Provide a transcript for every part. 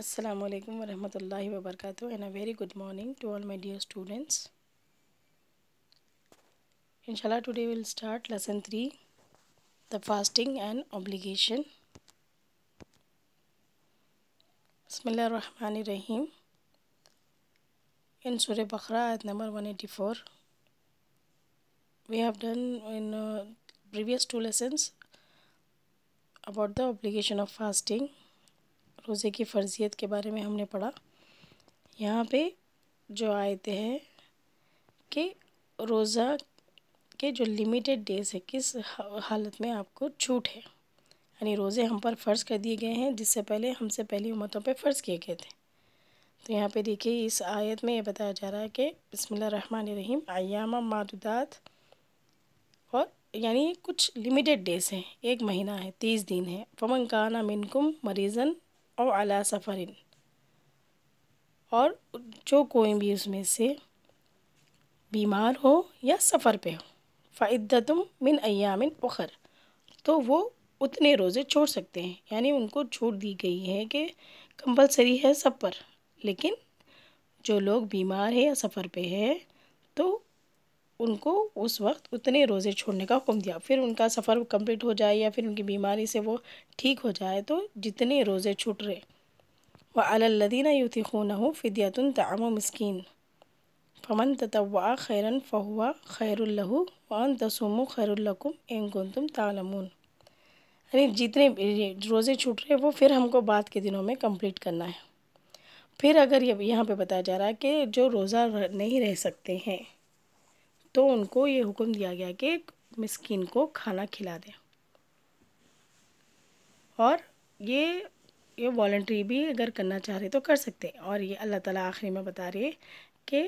Assalamu alaikum wa rahmatullahi wa barakatuh and a very good morning to all my dear students. Inshallah, today we'll start lesson 3, the fasting and obligation. Bismillah ar-Rahman ar-Rahim. In Surah Baqarah ayat number 184, we have done in previous two lessons about the obligation of fasting. रोज़े की फ़र्ज़ियत के बारे में हमने पढ़ा। यहाँ पे जो आयतें हैं कि रोज़ा के जो लिमिटेड डेज़ है किस हालत में आपको छूट है, यानी रोज़े हम पर फ़र्ज़ कर दिए गए हैं जिससे पहले हमसे पहली उम्मतों पे फ़र्ज़ किए गए थे। तो यहाँ पे देखिए इस आयत में ये बताया जा रहा है कि बिस्मिल्लाह रहमान रहीम अय्यामा मादुदात, और यानी कुछ लिमिटेड डेज़ हैं, एक महीना है, 30 दिन है। फमन काना मिनकुम मरीज़न और अला सफ़रिन, और जो कोई भी उसमें से बीमार हो या सफ़र पे हो, फ़इद्दतुम मिन अय्यामिन उखर, तो वो उतने रोज़े छोड़ सकते हैं। यानी उनको छूट दी गई है कि कंपलसरी है सब पर, लेकिन जो लोग बीमार है या सफ़र पे है तो उनको उस वक्त उतने रोज़े छोड़ने का हुक्म दिया। फिर उनका सफ़र कंप्लीट हो जाए या फिर उनकी बीमारी से वो ठीक हो जाए तो जितने रोज़े छूट रहे। व अलल्लज़ीना युतिक़ूनहु फ़िद्यतुन तअमु मिस्कीन फमन ततव्वा खैरन फ़हुवा खैरुल लहु व अन तसूमु खैरुल लकुम इन कुंतुम तालमून। यानी जितने रोज़े छूट रहे वो फिर हमको बाद के दिनों में कंप्लीट करना है। फिर अगर ये यहाँ पे बताया जा रहा है कि जो रोज़ा नहीं रह सकते हैं तो उनको ये हुक्म दिया गया कि मिस्कीन को खाना खिला दें, और ये वॉलंटरी भी अगर करना चाह रहे तो कर सकते हैं। और ये अल्लाह ताला आखिरी में बता रही है कि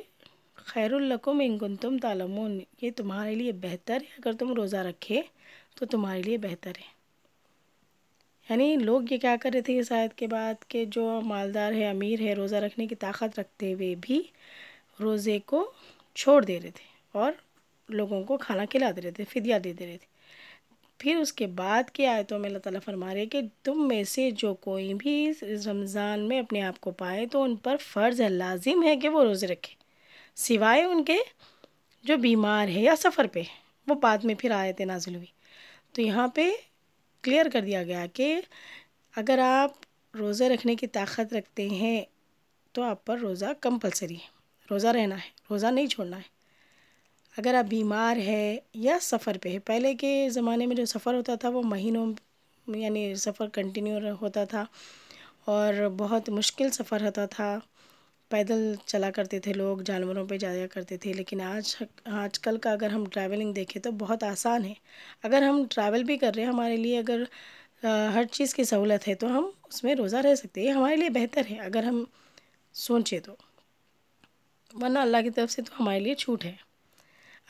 खैरुल लकुम इन कुंतुम तालमून, ये तुम्हारे लिए बेहतर है, अगर तुम रोज़ा रखे तो तुम्हारे लिए बेहतर है। यानी लोग ये क्या कर रहे थे इस आयत के बाद कि जो मालदार है, अमीर है, रोज़ा रखने की ताकत रखते हुए भी रोज़े को छोड़ दे रहे थे और लोगों को खाना खिला दे रहे थे, फ़िदिया दे दे रहे थे। फिर उसके बाद की आयतों में अल्लाह ताला फरमा रहे कि तुम में से जो कोई भी इस रमज़ान में अपने आप को पाए तो उन पर फ़र्ज़ है, लाजिम है कि वो रोज़े रखे, सिवाय उनके जो बीमार है या सफ़र पे है। वो बाद में फिर आयतें नाज़िल हुई तो यहाँ पे क्लियर कर दिया गया कि अगर आप रोज़े रखने की ताकत रखते हैं तो आप पर रोज़ा कंपलसरी है, रोज़ा रहना है, रोज़ा नहीं छोड़ना है। अगर आप बीमार है या सफ़र पे है, पहले के ज़माने में जो सफ़र होता था वो महीनों यानी सफ़र कंटिन्यू होता था और बहुत मुश्किल सफ़र होता था, पैदल चला करते थे लोग, जानवरों पे जाया करते थे। लेकिन आजकल का अगर हम ट्रैवलिंग देखें तो बहुत आसान है। अगर हम ट्रैवल भी कर रहे हैं, हमारे लिए अगर हर चीज़ की सहूलत है तो हम उसमें रोज़ा रह सकते हैं, हमारे लिए बेहतर है अगर हम सोचें तो, वरना अल्लाह की तरफ से तो हमारे लिए छूट है।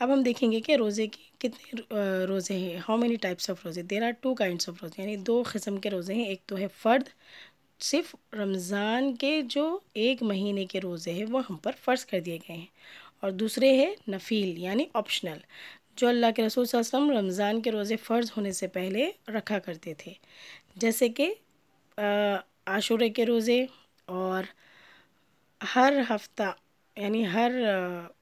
अब हम देखेंगे कि रोज़े की कितने रोज़े हैं, हाउ मेनी टाइप्स ऑफ रोज़े। देर आर 2 काइंड्स ऑफ रोज़े, यानी 2 किस्म के रोज़े हैं। एक तो है फ़र्द, सिर्फ रमज़ान के जो एक महीने के रोज़े हैं वो हम पर फ़र्ज़ कर दिए गए हैं, और दूसरे हैं नफ़ील यानी ऑप्शनल, जो अल्लाह के रसूल सल्लल्लाहु अलैहि वसल्लम रमज़ान के रोज़े फ़र्ज़ होने से पहले रखा करते थे, जैसे कि आशूरे के रोज़े, और हर हफ्ता यानी हर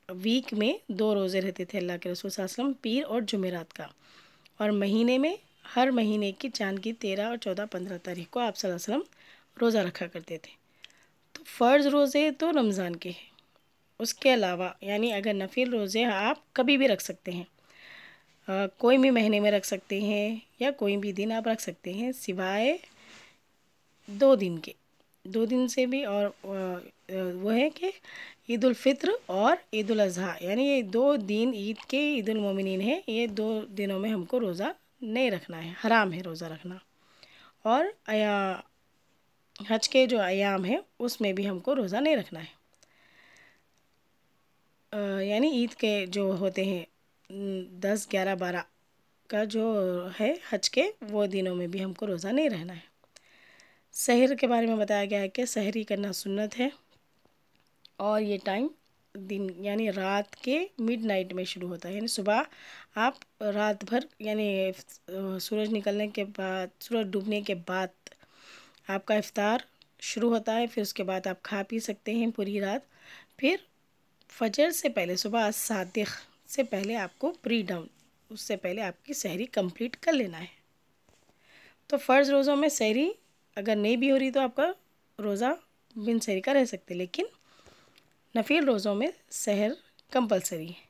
वीक में 2 रोज़े रहते थे अल्लाह के रसूल सल्लल्लाहु अलैहि वसल्लम, पीर और जुमेरात का। और महीने में हर महीने की चाँद की 13 और 14, 15 तारीख को आप सल्लल्लाहु अलैहि वसल्लम रोज़ा रखा करते थे। तो फ़र्ज़ रोज़े तो रमज़ान के हैं, उसके अलावा यानी अगर नफिल रोज़े आप कभी भी रख सकते हैं, कोई भी महीने में रख सकते हैं या कोई भी दिन आप रख सकते हैं, सिवाय 2 दिन के। 2 दिन से भी, और वो है कि ईद उल फ़ित्र और ईद उल अज़हा, यानी ये 2 दिन ईद के, ईद उल मोमिनीन है, ये 2 दिनों में हमको रोज़ा नहीं रखना है, हराम है रोज़ा रखना। और हज के जो अयाम है उसमें भी हमको रोज़ा नहीं रखना है, यानी ईद के जो होते हैं 10, 11, 12 का जो है हज के, वो दिनों में भी हमको रोज़ा नहीं रहना है। सहर के बारे में बताया गया है कि सहरी करना सुन्नत है, और ये टाइम दिन यानी रात के मिडनाइट में शुरू होता है, यानी सुबह आप रात भर यानी सूरज निकलने के बाद, सूरज डूबने के बाद आपका इफ्तार शुरू होता है, फिर उसके बाद आप खा पी सकते हैं पूरी रात। फिर फजर से पहले, सुबह सादिक से पहले आपको प्री डाउन, उससे पहले आपकी सहरी कंप्लीट कर लेना है। तो फ़र्ज़ रोज़ों में सहरी अगर नहीं भी हो रही तो आपका रोज़ा बिन सहरी का रह सकते, लेकिन नफिल रोज़ों में सहर कंपलसरी है।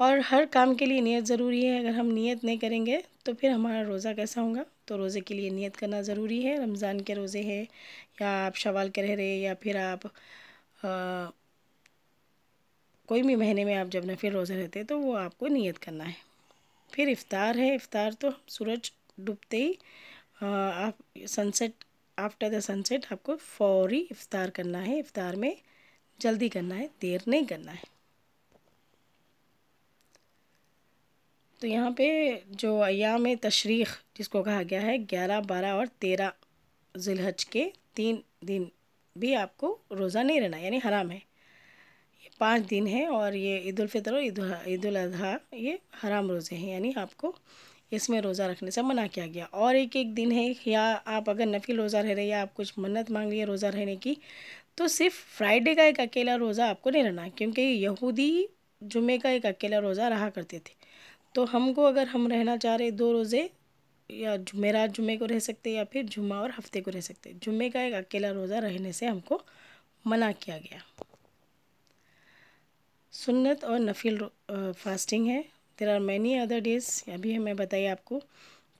और हर काम के लिए नियत ज़रूरी है। अगर हम नियत नहीं करेंगे तो फिर हमारा रोज़ा कैसा होगा। तो रोज़े के लिए नियत करना ज़रूरी है। रमज़ान के रोज़े हैं या आप शवाल के रह रहे, या फिर आप कोई भी महीने में आप जब नफिल रोज़े रहते हैं तो वो आपको नियत करना है। फिर इफ़्तार है। इफ़्तार तो सूरज डूबते ही आप सनसेट, आफ्टर द सनसेट आपको फौरी इफ़्तार करना है। इफ़्तार में जल्दी करना है, देर नहीं करना है। तो यहाँ पे जो अय्याम तशरीक़ जिसको कहा गया है, 11, 12 और 13 ज़िलहज के 3 दिन भी आपको रोज़ा नहीं रहना, यानी हराम है। ये 5 दिन है और ये ईद उल फ़ितर और ईद उल अज़हा ये हराम रोज़े हैं, यानी आपको इसमें रोज़ा रखने से मना किया गया। और एक एक दिन है, या आप अगर नफिल रोज़ा रह रहे या आप कुछ मन्नत मांग लिए रोज़ा रहने की, तो सिर्फ फ्राइडे का एक अकेला रोज़ा आपको नहीं रहना है, क्योंकि यहूदी जुमे का एक अकेला रोज़ा रहा करते थे। तो हमको अगर हम रहना चाह रहे 2 रोज़े, या जुमेरात जुमे को रह सकते या फिर जुम्मा और हफ्ते को रह सकते, जुमे का एक अकेला रोज़ा रहने से हमको मना किया गया। सुन्नत और नफिल फास्टिंग है। There are many other days, अभी मैं बताइए आपको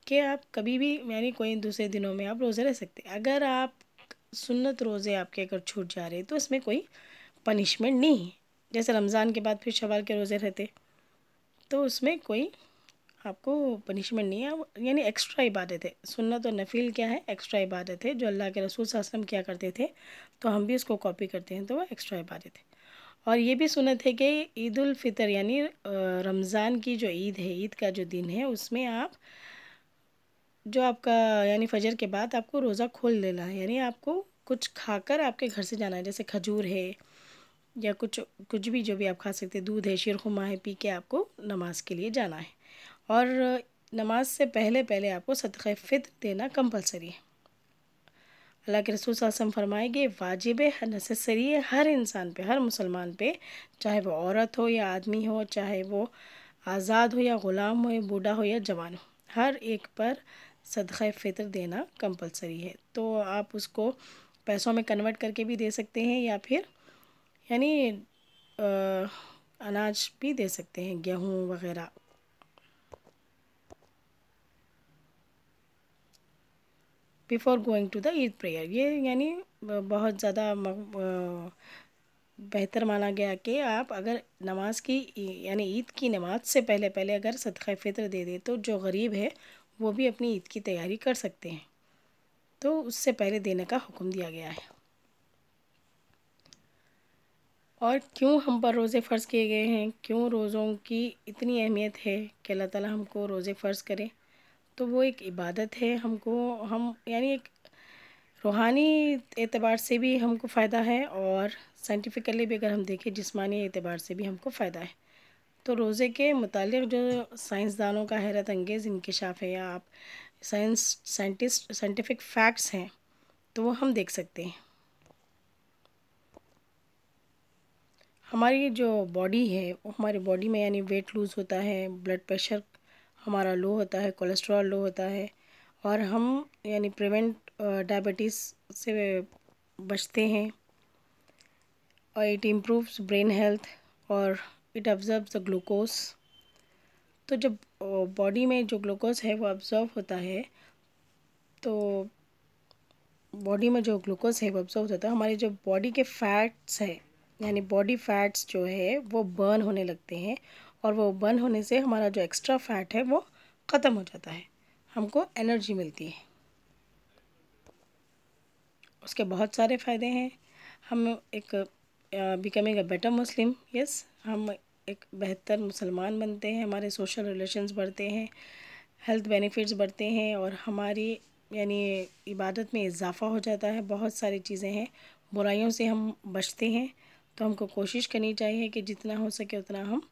कि आप कभी भी यानी कोई दूसरे दिनों में आप रोज़े रह सकते। अगर आप सुन्नत रोज़े आपके अगर छूट जा रहे तो इसमें कोई पनिशमेंट नहीं है। जैसे रमज़ान के बाद फिर शवाल के रोज़े रहते, तो उसमें कोई आपको पनिशमेंट नहीं है, यानी एक्स्ट्रा इबादत है। सुन्नत और नफिल क्या है, एक्स्ट्रा इबादत है जो अल्लाह के रसूल सल्लल्लाहु अलैहि वसल्लम किया करते थे, तो हम भी उसको कॉपी करते हैं, तो वो एक्स्ट्रा इबादत है। और ये भी सुन्नत है कि ईद उल फ़ितर यानी रमज़ान की जो ईद है, ईद का जो दिन है, उसमें आप जो आपका यानी फ़जर के बाद आपको रोज़ा खोल देना है, यानी आपको कुछ खाकर आपके घर से जाना है। जैसे खजूर है या कुछ कुछ भी जो भी आप खा सकते हैं, दूध है, शीरखुरमा है, पी के आपको नमाज़ के लिए जाना है। और नमाज से पहले पहले आपको सदक़ा फ़ित्र देना कंपलसरी है। अल्लाह के रसूल सल्लल्लाहु अलैहि वसल्लम फरमाएंगे वाजिब है, नेसेसरी है हर इंसान पे, हर मुसलमान पे, चाहे वो औरत हो या आदमी हो, चाहे वो आज़ाद हो या ग़ुलाम हो, या बूढ़ा हो या जवान हो, हर एक पर सदक़ा फ़ित्र देना कंपलसरी है। तो आप उसको पैसों में कन्वर्ट करके भी दे सकते हैं, या फिर यानी अनाज भी दे सकते हैं, गेहूँ वग़ैरह। Before going to the Eid prayer, ये यानी बहुत ज़्यादा बेहतर माना गया कि आप अगर नमाज की यानी ईद की नमाज से पहले पहले अगर सदक़ा फ़ित्र दे दे तो जो गरीब है वो भी अपनी ईद की तैयारी कर सकते हैं, तो उससे पहले देने का हुक्म दिया गया है। और क्यों हम पर रोज़े फ़र्ज़ किए गए हैं, क्यों रोज़ों की इतनी अहमियत है कि अल्लाह ताला हमको रोज़े फ़र्ज़ करें, तो वो एक इबादत है। हमको हम यानी एक रूहानी एतबार से भी हमको फ़ायदा है, और साइंटिफिकली भी अगर हम देखें जिस्मानी एतबार से भी हमको फ़ायदा है। तो रोज़े के मुतालिक जो साइंसदानों का हैरत अंगेज़ इंकिशाफ़ है, या आप साइंटिफिक फैक्ट्स हैं, तो वो हम देख सकते हैं। हमारी जो बॉडी है वो हमारी बॉडी में यानी वेट लूज़ होता है, ब्लड प्रेशर हमारा लो होता है, कोलेस्ट्रॉल लो होता है, और हम यानी प्रिवेंट डायबिटीज़ से बचते हैं, और इट इम्प्रूव्स ब्रेन हेल्थ, और इट ऑब्जर्व्स द ग्लूकोज। तो जब बॉडी में जो ग्लूकोज है वो ऑब्जर्व होता है, तो बॉडी में जो ग्लूकोज है वो ऑब्जर्व होता है, हमारे जो बॉडी के फैट्स है यानी बॉडी फैट्स जो है वो बर्न होने लगते हैं, और वो बर्न होने से हमारा जो एक्स्ट्रा फैट है वो ख़त्म हो जाता है, हमको एनर्जी मिलती है। उसके बहुत सारे फ़ायदे हैं। हम एक becoming a better Muslim, yes, हम एक बेहतर मुसलमान बनते हैं, हमारे सोशल रिलेशंस बढ़ते हैं, हेल्थ बेनिफिट्स बढ़ते हैं, और हमारी यानी इबादत में इजाफ़ा हो जाता है। बहुत सारी चीज़ें हैं, बुराइयों से हम बचते हैं। तो हमको कोशिश करनी चाहिए कि जितना हो सके उतना हम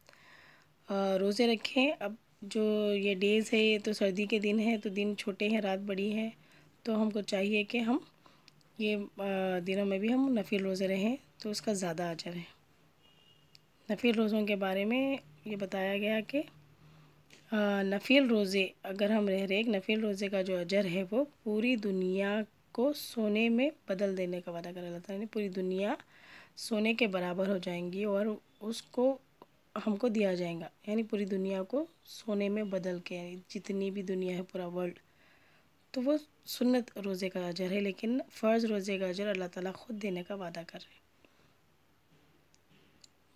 रोज़े रखें। अब जो ये डेज़ है, ये तो सर्दी के दिन है, तो दिन छोटे हैं, रात बड़ी है, तो हमको चाहिए कि हम ये दिनों में भी हम नफिल रोज़े रहें तो उसका ज़्यादा अजर है। नफिल रोज़ों के बारे में ये बताया गया कि नफिल रोज़े अगर हम रह रहे, एक नफिल रोज़े का जो अजर है वो पूरी दुनिया को सोने में बदल देने का वादा कर अल्लाह ताला ने। पूरी दुनिया सोने के बराबर हो जाएंगी और उसको हमको दिया जाएगा, यानी पूरी दुनिया को सोने में बदल के, यानी जितनी भी दुनिया है पूरा वर्ल्ड, तो वो सुन्नत रोज़े का अजर है, लेकिन फ़र्ज़ रोज़े का अजर अल्लाह ताला ख़ुद देने का वादा कर रहे हैं।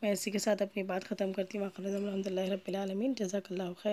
मैं इसी के साथ अपनी बात ख़त्म करती हूँ। अल्हम्दुलिल्लाहि रब्बिल आलमीन, जज़ाकल्लाहु खैर।